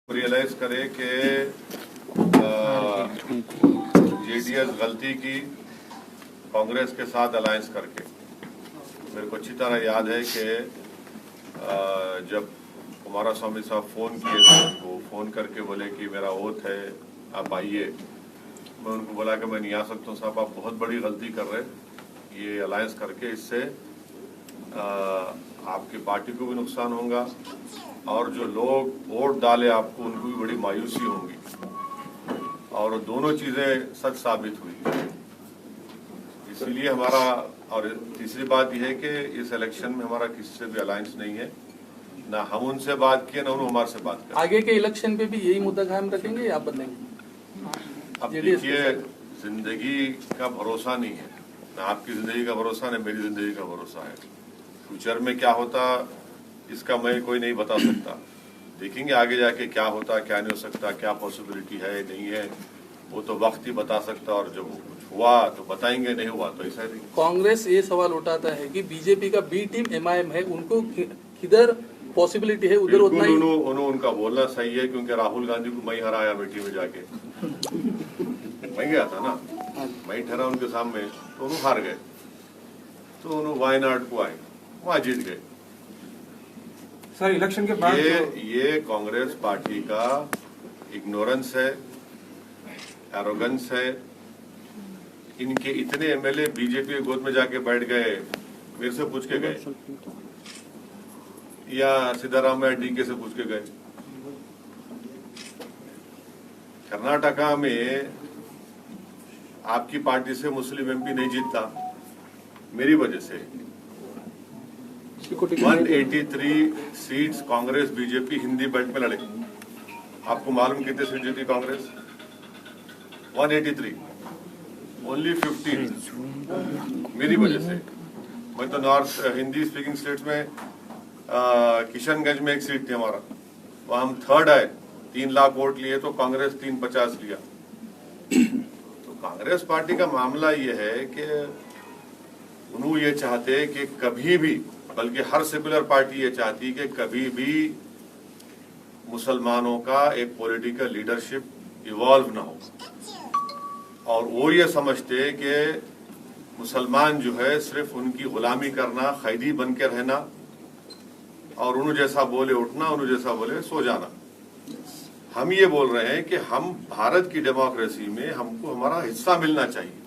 Realise करे कि JDS गलती की कांग्रेस के साथ अलायंस करके। मेरे को अच्छी तरह याद है कि जब कुमारस्वामी साहब फ़ोन किए थे, वो फ़ोन करके बोले कि मेरा ओथ है, आप आइए। मैं उनको बोला कि मैं नहीं आ सकता हूँ साहब, आप बहुत बड़ी गलती कर रहे हैं ये अलायंस करके। इससे आपकी पार्टी को भी नुकसान होगा और जो लोग वोट डाले आपको उनको भी बड़ी मायूसी होगी, और दोनों चीज़ें सच साबित हुई। इसलिए हमारा, और तीसरी बात यह है कि इस इलेक्शन में हमारा किसी से भी अलायंस नहीं है, ना हम उनसे बात किए ना उन्होंने हमारे से बात की। आगे के इलेक्शन पे भी यही मुद्दा कायम रखेंगे या बदलेंगे? अब देखिए, जिंदगी का भरोसा नहीं है, ना आपकी जिंदगी का भरोसा ना मेरी जिंदगी का भरोसा है। फ्यूचर में क्या होता इसका मैं कोई नहीं बता सकता। देखेंगे आगे जाके क्या होता, क्या नहीं हो सकता, क्या पॉसिबिलिटी है नहीं है, वो तो वक्त ही बता सकता। और जब कुछ हुआ तो बताएंगे, नहीं हुआ तो ऐसा नहीं। कांग्रेस ये सवाल उठाता है कि बीजेपी का बी टीम एमआईएम है, उनको किधर पॉसिबिलिटी है उधर उतना ही। उनका बोलना सही है, क्योंकि राहुल गांधी को मैं हराया अमेठी में जाके। मैं गया था ना, मैं ठहरा उनके सामने, तो उन्होंने हार गए, तो उन्होंने वायनाड को आए, वहां जीत गए। सर इलेक्शन के बाद ये कांग्रेस पार्टी का इग्नोरेंस है, एरोगेंस है। इनके इतने एमएलए बीजेपी के गोद में जाके बैठ गए, मेरे से पूछ के गए या सिद्धारामैया डीके से पूछ के गए। कर्नाटका में आपकी पार्टी से मुस्लिम एमपी नहीं जीतता, मेरी वजह से। 183 seats Congress BJP Hindi belt में लड़े। आपको मालूम कितने सीट जीती कांग्रेस? 183, ओनली 15 मेरी वजह से। मैं तो नॉर्थ हिंदी स्पीकिंग स्टेट्स में किशनगंज में एक सीट थी हमारा, वहां हम थर्ड आए, 3 लाख वोट लिए, तो कांग्रेस 350 लिया। तो कांग्रेस पार्टी का मामला ये है कि उन्होंने ये चाहते कि कभी भी, बल्कि हर सेकुलर पार्टी ये चाहती कि कभी भी मुसलमानों का एक पॉलिटिकल लीडरशिप इवॉल्व ना हो। और वो ये समझते कि मुसलमान जो है सिर्फ उनकी गुलामी करना, कैदी बन के रहना, और उन्होंने जैसा बोले उठना, उन्होंने जैसा बोले सो जाना। हम ये बोल रहे हैं कि हम भारत की डेमोक्रेसी में हमको हमारा हिस्सा मिलना चाहिए,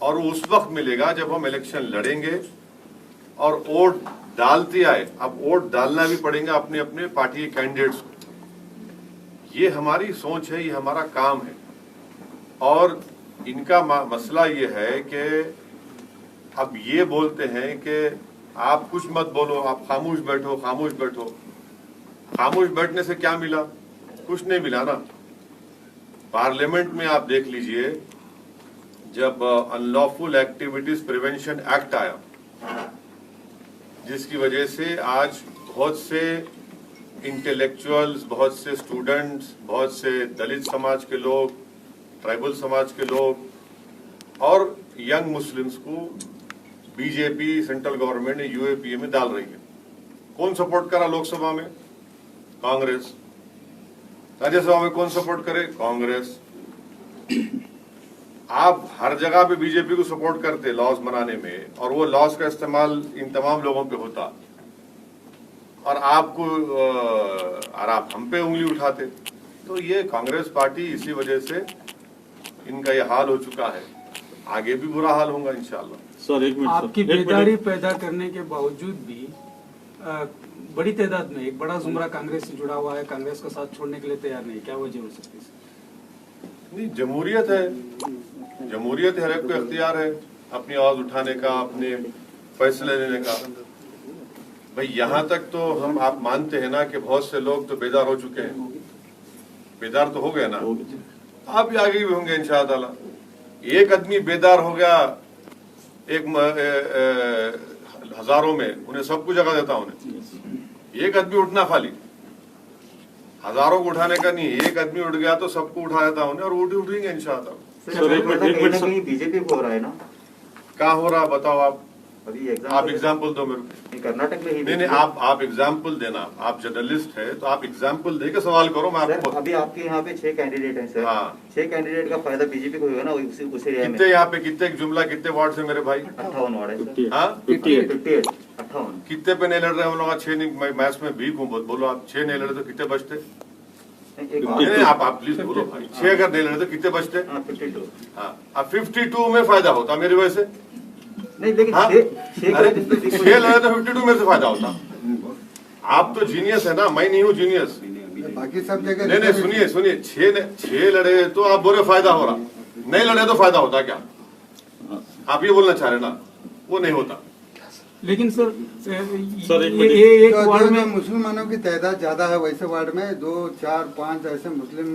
और वो उस वक्त मिलेगा जब हम इलेक्शन लड़ेंगे और वोट डालते आए। अब वोट डालना भी पड़ेगा अपने अपने पार्टी के कैंडिडेट्स को। ये हमारी सोच है, ये हमारा काम है। और इनका मसला ये है कि अब ये बोलते हैं कि आप कुछ मत बोलो, आप खामोश बैठो, खामोश बैठो। खामोश बैठने से क्या मिला? कुछ नहीं मिला ना। पार्लियामेंट में आप देख लीजिए, जब अनलॉफुल एक्टिविटीज प्रिवेंशन एक्ट आया, जिसकी वजह से आज बहुत से इंटेलेक्चुअल्स, बहुत से स्टूडेंट्स, बहुत से दलित समाज के लोग, ट्राइबल समाज के लोग और यंग मुस्लिम्स को बीजेपी सेंट्रल गवर्नमेंट ने यूएपीए में डाल रही है। कौन सपोर्ट करा लोकसभा में? कांग्रेस। राज्यसभा में कौन सपोर्ट करे? कांग्रेस। आप हर जगह पे बीजेपी को सपोर्ट करते लॉज बनाने में, और वो लॉज का इस्तेमाल इन तमाम लोगों पे होता, और आपको और आप हम पे उंगली उठाते। तो ये कांग्रेस पार्टी, इसी वजह से इनका ये हाल हो चुका है। आगे भी बुरा हाल होगा इंशाल्लाह। सर एक मिनट, आपकी बेदारी पैदा करने के बावजूद भी बड़ी तादाद में एक बड़ा जुमरा कांग्रेस से जुड़ा हुआ है, कांग्रेस का साथ छोड़ने के लिए तैयार नहीं। क्या वजह हो सकती है? नहीं, जमहूरियत है, जमहूरियत हर एक को इख्तियार है अपनी आवाज उठाने का, अपने फैसले लेने का। भाई यहाँ तक तो हम, आप मानते हैं ना कि बहुत से लोग तो बेदार हो चुके हैं। बेदार तो हो गए ना, आप भी आगे भी होंगे इंशाअल्लाह। एक आदमी बेदार हो गया एक हजारों में, उन्हें सबको जगह देता उन्हें। एक आदमी उठना खाली, हजारों को उठाने का नहीं। एक आदमी उठ गया तो सबको उठा देता उन्हें, और उठेंगे इंशाअल्लाह। बीजेपी को हो रहा है ना? कहाँ हो रहा बताओ आप? अभी आप एग्जाम्पल दो मेरे को। कर्नाटक में ही नहीं नहीं, आप एग्जाम्पल देना, आप जर्नलिस्ट है तो आप एग्जाम्पल दे के सवाल करो। मैं सर आपको अभी आपके यहाँ पे 6 कैंडिडेट हैं सर। हाँ। 6 कैंडिडेट का फायदा बीजेपी को होगा ना उस एरिया में। कितने यहाँ पे कितने जुमला कितने वार्ड से मेरे भाई? 58 वार्ड है सर। हाँ 58 58 कितने पे नहीं लड़ रहे हम लोग? 6 नहीं, मैं मैथ्स में वीक हूँ, बोलो आप 6 नहीं लड़े तो कितने बचते? एक नहीं नहीं, आप प्लीज बोलो भाई, 6 अगर नहीं लड़े तो कितने बचते? 52 हाँ, अब 52 में फायदा होता मेरी वजह से। नहीं लेकिन हाँ? 6 अरे 6 लड़े तो 52 में से फायदा होता। आप तो जीनियस है ना, मैं नहीं हूँ जीनियस। बाकी सब जगह नहीं नहीं, सुनिए सुनिए, 6 लड़े तो आप बोले फायदा हो रहा, नहीं लड़े तो फायदा होता क्या? आप ये बोलना चाह रहे ना, वो नहीं होता। लेकिन सर एक मिनट। ये एक तो वार्ड जो में मुसलमानों की तादाद ज्यादा है वैसे वार्ड में 2 4 5 ऐसे मुस्लिम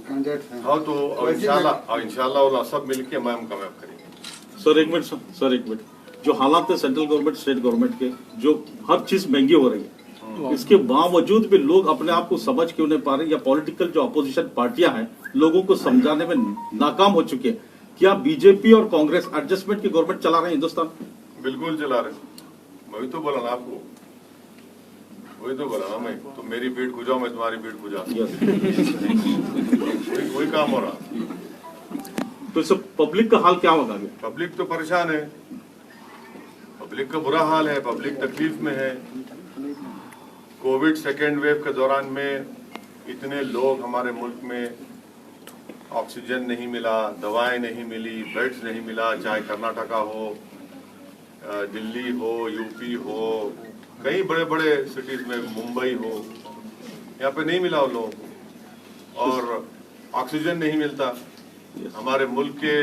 कैंडिडेट हैं। हाँ तो इंशाल्लाह वो सब मिलके हम कामयाब करेंगे। सर एक मिनट सर एक मिनट, जो हालात है सेंट्रल गवर्नमेंट स्टेट गवर्नमेंट के, जो हर चीज महंगी हो रही है, इसके बावजूद भी लोग अपने आप को समझ क्यों नहीं पा रहे, या पॉलिटिकल जो अपोजिशन पार्टियां हैं लोगों को समझाने में नाकाम हो चुके हैं? क्या बीजेपी और कांग्रेस एडजस्टमेंट की गवर्नमेंट चला रहे हैं हिंदुस्तान? बिल्कुल चला रहे, वही तो बोला ना आपको, वही तो बोला ना मैं, तुम मेरी पीठ खुजाओ मैं तुम्हारी पीठ खुजा, वही काम हो रहा। तो इससे पब्लिक का हाल क्या होगा आगे? पब्लिक तो परेशान है, पब्लिक का बुरा हाल है, पब्लिक तकलीफ में है। कोविड सेकेंड वेव के दौरान में इतने लोग हमारे मुल्क में, ऑक्सीजन नहीं मिला, दवाएं नहीं मिली, बेड्स नहीं मिला, चाहे कर्नाटका हो, दिल्ली हो, यूपी हो, कई बड़े बड़े सिटीज में, मुंबई हो, यहाँ पे नहीं मिला उन लोगों को, और ऑक्सीजन नहीं मिलता। हमारे मुल्क के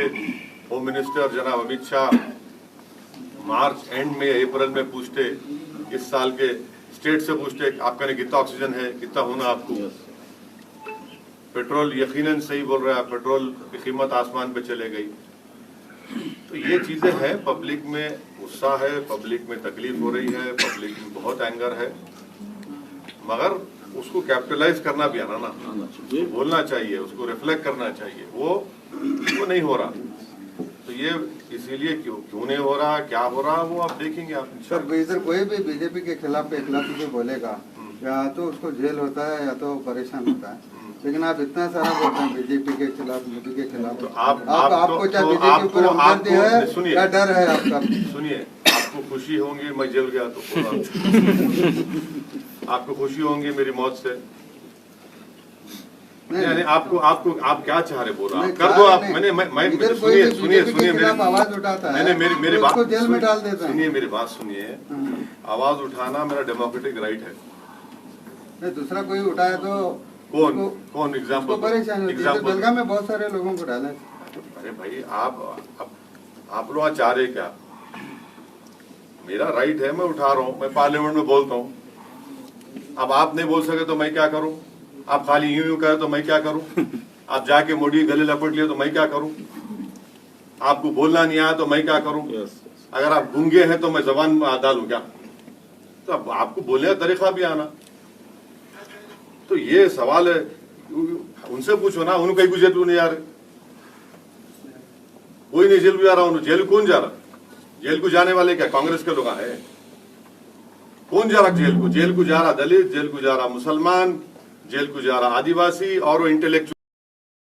होम मिनिस्टर जनाब अमित शाह मार्च एंड में, अप्रैल में पूछते, इस साल के स्टेट से पूछते आपका ने कितना ऑक्सीजन है, कितना होना आपको। पेट्रोल यकीनन सही बोल रहा है, पेट्रोल की कीमत आसमान पे चले गई। तो ये चीजें हैं, पब्लिक में गुस्सा है, पब्लिक में तकलीफ हो रही है, पब्लिक में बहुत एंगर है, मगर उसको कैपिटलाइज करना भी आना ना, बोलना चाहिए, उसको रिफ्लेक्ट करना चाहिए, वो नहीं हो रहा। तो ये इसीलिए क्यों नहीं हो रहा, क्या हो रहा, वो आप देखेंगे आप। सर इधर कोई भी बीजेपी के खिलाफ 1 लाख रुपए बोलेगा, या तो उसको जेल होता है या तो परेशान होता है। लेकिन आप इतना सारा बोलते हैं बीजेपी के खिलाफ, मोदी के खिलाफ, तो आपको क्या बीजेपी पर हमदर्दी है या डर है आपका? सुनिए, आपको खुशी होंगी मैं जेल गया तो आपको खुशी होंगी मेरी मौत से? नहीं, आप क्या चाह रहे, बोला कर दो आप। सुनिए मेरी आवाज उठाता है, नहीं मेरी बात जेल में डाल देता है। सुनिए मेरी बात सुनिए, आवाज उठाना मेरा डेमोक्रेटिक राइट है। नहीं, दूसरा कोई उठाया तो कौन एग्जाम्पल परेशान होती है। बेलगाम में बहुत सारे लोगों को डाला। अरे भाई आप लोग चाह रहे क्या? मेरा राइट है, मैं उठा रहा हूँ, मैं पार्लियामेंट में बोलता हूँ। अब आप नहीं बोल सके तो मैं क्या करूँ? आप खाली यूं कहे तो मैं क्या करूँ? आप जाके मोदी गले लपट लिए तो मैं क्या करूँ? आपको बोलना नहीं आया तो मैं क्या करूँ? अगर आप गूंगे हैं तो मैं जबान डालूं क्या? तो अब आपको बोलने का तरीका भी आना। तो ये सवाल है, उनसे पूछो ना, उन्हें कहीं को जेल नहीं जा रहे, कोई नहीं जेल भी जा रहा। जेल कौन जा रहा? जेल को जाने वाले क्या कांग्रेस के लोग हैं? कौन जा रहा जेल को? जेल को जा रहा दलित, जेल को जा रहा मुसलमान, जेल को जा रहा आदिवासी और वो इंटेलेक्चुअल।